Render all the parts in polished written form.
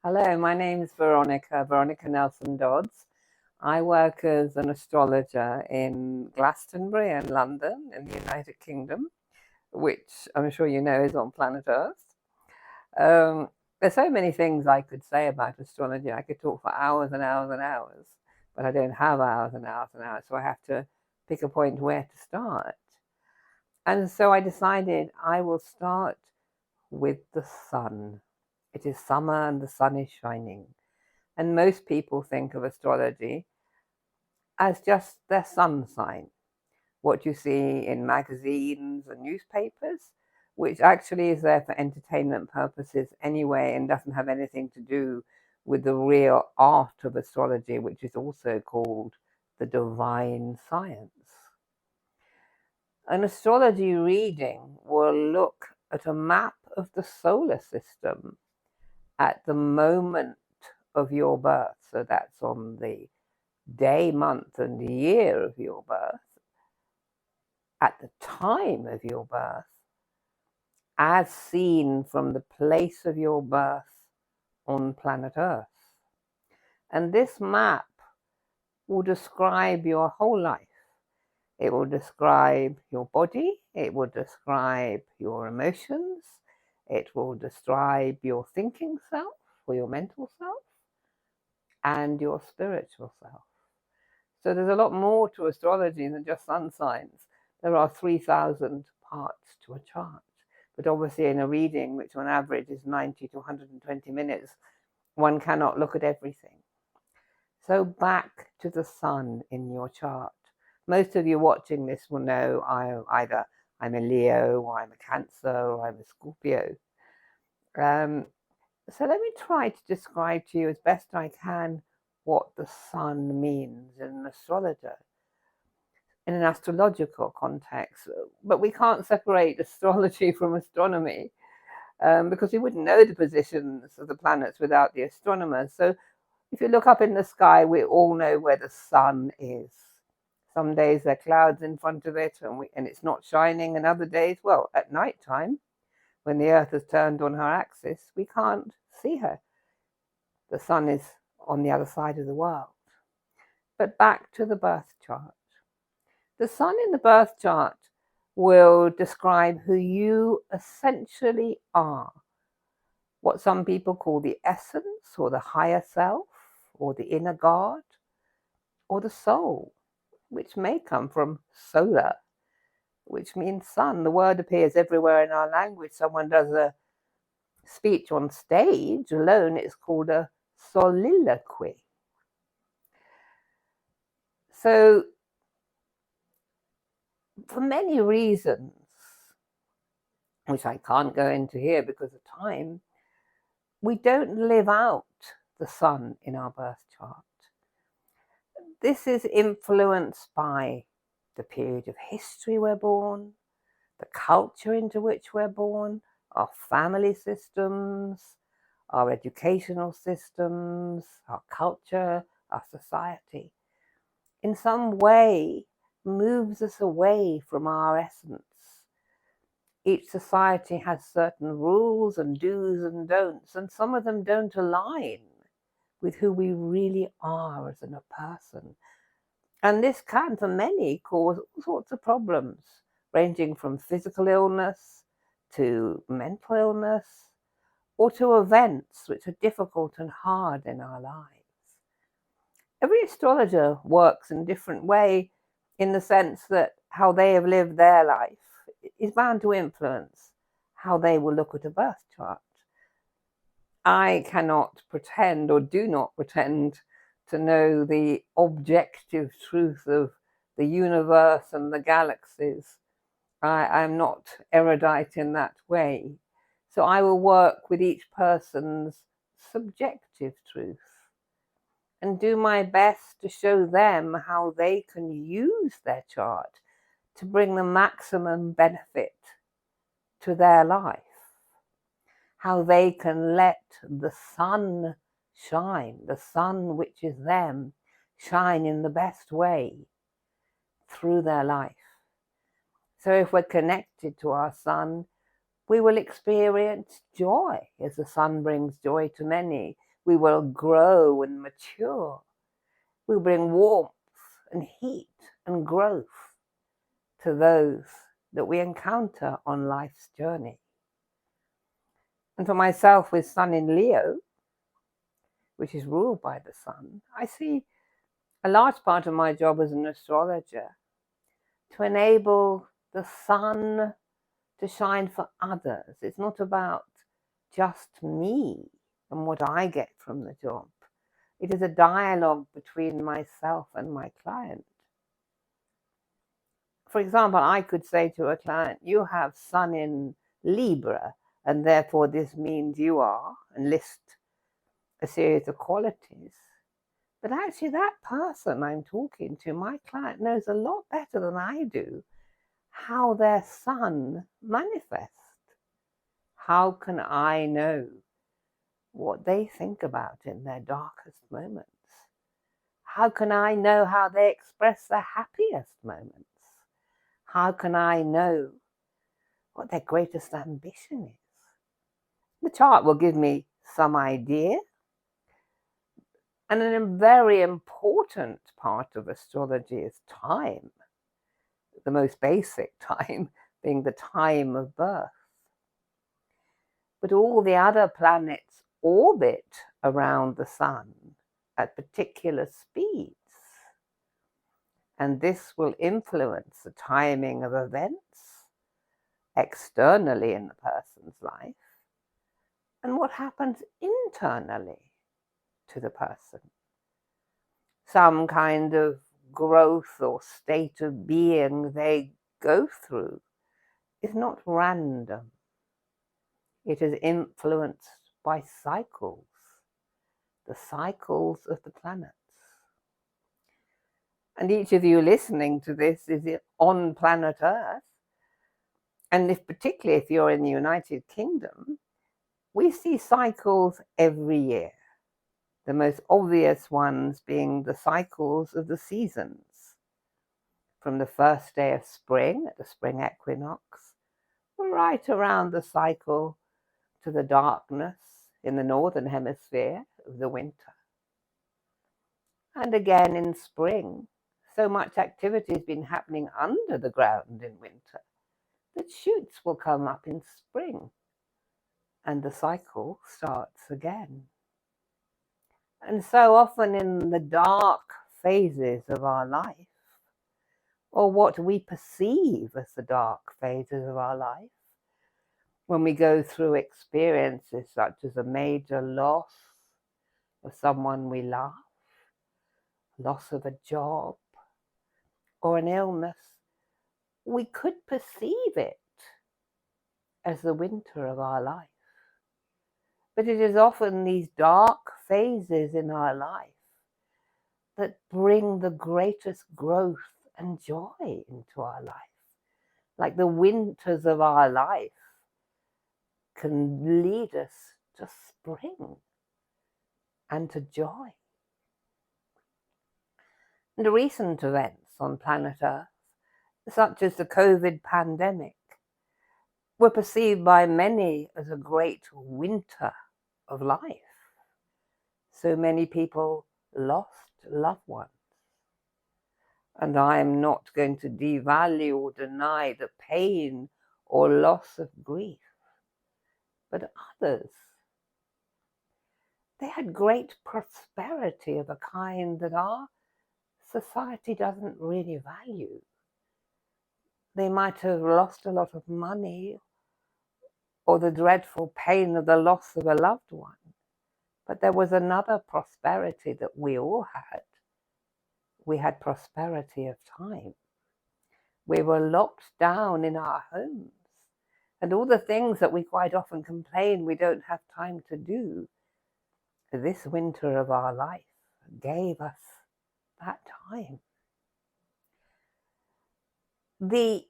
Hello, my name is Veronica Nelson Dodds. I work as an astrologer in Glastonbury and London in the United Kingdom, which I'm sure you know is on planet Earth. Um, there's so many things I could say about astrology. I could talk for hours and hours and hours, but I don't have hours and hours and hours, so I have to pick a point where to start. And so I decided I will start with the sun. It is summer and the sun is shining. And most people think of astrology as just their sun sign, what you see in magazines and newspapers, which actually is there for entertainment purposes anyway and doesn't have anything to do with the real art of astrology, which is also called the divine science. An astrology reading will look at a map of the solar system at the moment of your birth. So that's on the day, month, and year of your birth, at the time of your birth, as seen from the place of your birth on planet Earth. And this map will describe your whole life. It will describe your body, it will describe your emotions, it will describe your thinking self or your mental self and your spiritual self. So there's a lot more to astrology than just sun signs. There are 3,000 parts to a chart. But obviously in a reading, which on average is 90 to 120 minutes, one cannot look at everything. So back to the sun in your chart. Most of you watching this will know I'm a Leo, or I'm a Cancer, or I'm a Scorpio. So let me try to describe to you as best I can what the sun means in an astrological context. But we can't separate astrology from astronomy because we wouldn't know the positions of the planets without the astronomers. So if you look up in the sky, we all know where the sun is. Some days there are clouds in front of it and it's not shining, and other days, well, at night time, when the Earth has turned on her axis, we can't see her. The sun is on the other side of the world. But back to the birth chart. The sun in the birth chart will describe who you essentially are, what some people call the essence or the higher self or the inner God or the soul, which may come from solar, which means sun. The word appears everywhere in our language. Someone does a speech on stage alone, it's called a soliloquy. So for many reasons, which I can't go into here because of time, we don't live out the sun in our birth chart. This is influenced by the period of history we're born, the culture into which we're born, our family systems, our educational systems, our culture, our society. In some way, moves us away from our essence. Each society has certain rules and do's and don'ts, and some of them don't align with who we really are as a person. And this can, for many, cause all sorts of problems, ranging from physical illness to mental illness, or to events which are difficult and hard in our lives. Every astrologer works in a different way in the sense that how they have lived their life is bound to influence how they will look at a birth chart. I cannot pretend or do not pretend to know the objective truth of the universe and the galaxies. I'm not erudite in that way. So I will work with each person's subjective truth and do my best to show them how they can use their chart to bring the maximum benefit to their life. How they can let the sun shine, the sun which is them, shine in the best way through their life. So if we're connected to our sun, we will experience joy as the sun brings joy to many. we will grow and mature. We bring warmth and heat and growth to those that we encounter on life's journey. And for myself, with Sun in Leo, which is ruled by the Sun, I see a large part of my job as an astrologer to enable the Sun to shine for others. It's not about just me and what I get from the job. It is a dialogue between myself and my client. For example, I could say to a client, you have Sun in Libra, and therefore this means you are, and list a series of qualities. But actually that person I'm talking to, my client, knows a lot better than I do how their Sun manifests. How can I know what they think about in their darkest moments? How can I know how they express their happiest moments? How can I know what their greatest ambition is? The chart will give me some idea. And a very important part of astrology is time. The most basic time being the time of birth. But all the other planets orbit around the Sun at particular speeds. And this will influence the timing of events externally in the person's life and what happens internally to the person. Some kind of growth or state of being they go through is not random. It is influenced by cycles, the cycles of the planets. And each of you listening to this is on planet Earth. And particularly if you're in the United Kingdom, we see cycles every year. The most obvious ones being the cycles of the seasons. From the first day of spring, at the spring equinox, right around the cycle to the darkness in the northern hemisphere of the winter. And again in spring, so much activity has been happening under the ground in winter that shoots will come up in spring and the cycle starts again. And so often in the dark phases of our life, or what we perceive as the dark phases of our life, when we go through experiences such as a major loss of someone we love, loss of a job, or an illness, we could perceive it as the winter of our life. But it is often these dark phases in our life that bring the greatest growth and joy into our life. Like the winters of our life can lead us to spring and to joy. And the recent events on planet Earth, such as the COVID pandemic, were perceived by many as a great winter of life. So many people lost loved ones. And I am not going to devalue or deny the pain or loss of grief. But others, they had great prosperity of a kind that our society doesn't really value. They might have lost a lot of money or the dreadful pain of the loss of a loved one. But there was another prosperity that we all had. We had prosperity of time. We were locked down in our homes. And all the things that we quite often complain we don't have time to do, this winter of our life gave us that time. The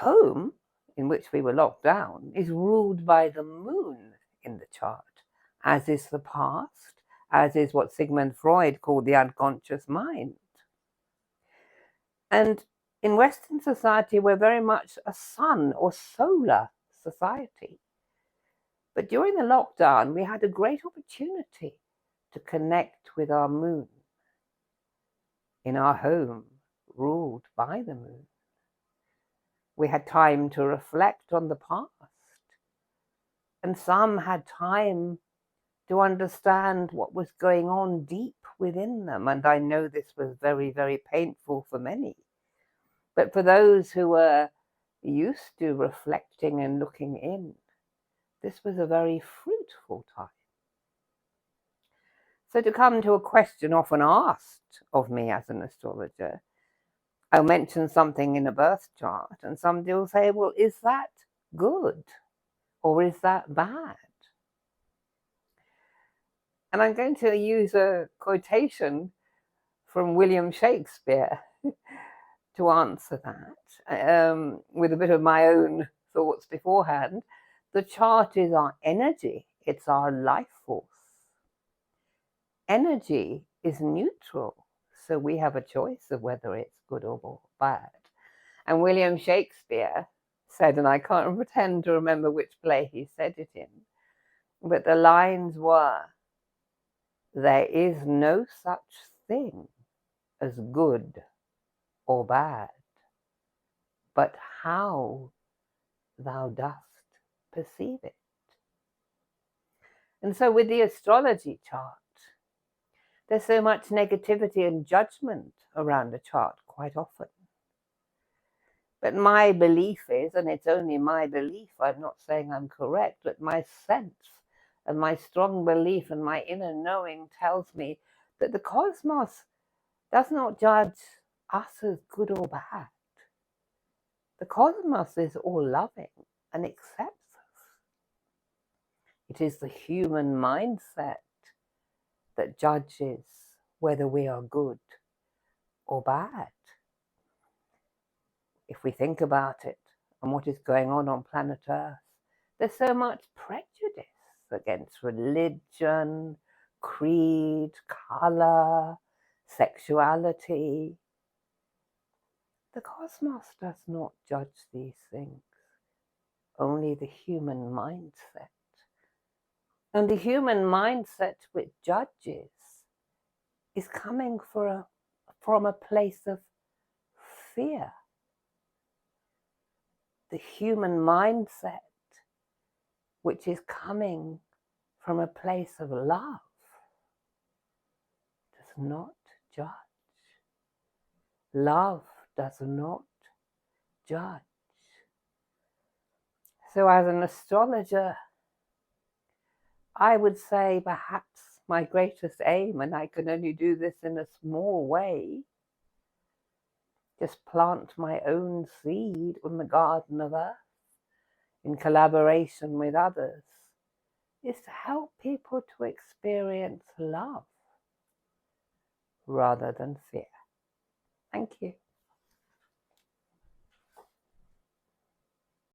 home in which we were locked down is ruled by the moon in the chart, as is the past, as is what Sigmund Freud called the unconscious mind. And in Western society, we're very much a sun or solar society. But during the lockdown, we had a great opportunity to connect with our moon in our home ruled by the moon. We had time to reflect on the past, and some had time to understand what was going on deep within them. And I know this was very, very painful for many. But for those who were used to reflecting and looking in, this was a very fruitful time. So to come to a question often asked of me as an astrologer, I'll mention something in a birth chart and somebody will say, well, is that good or is that bad? And I'm going to use a quotation from William Shakespeare to answer that, with a bit of my own thoughts beforehand. The chart is our energy, it's our life force. Energy is neutral, so we have a choice of whether it's good or bad. And William Shakespeare said, and I can't pretend to remember which play he said it in, but the lines were, there is no such thing as good or bad, but how thou dost perceive it. And so with the astrology chart, there's so much negativity and judgment around the chart quite often. But my belief is, and it's only my belief, I'm not saying I'm correct, but my sense and my strong belief and my inner knowing tells me that the cosmos does not judge us as good or bad. The cosmos is all loving and accepts us. It is the human mindset that judges whether we are good or bad. If we think about it and what is going on planet Earth, there's so much prejudice against religion, creed, color, sexuality. The cosmos does not judge these things, only the human mindset. And the human mindset which judges is coming from a place of fear. The human mindset which is coming from a place of love does not judge. Love does not judge. So as an astrologer, I would say perhaps my greatest aim, and I can only do this in a small way, just plant my own seed on the garden of earth in collaboration with others, is to help people to experience love rather than fear. Thank you.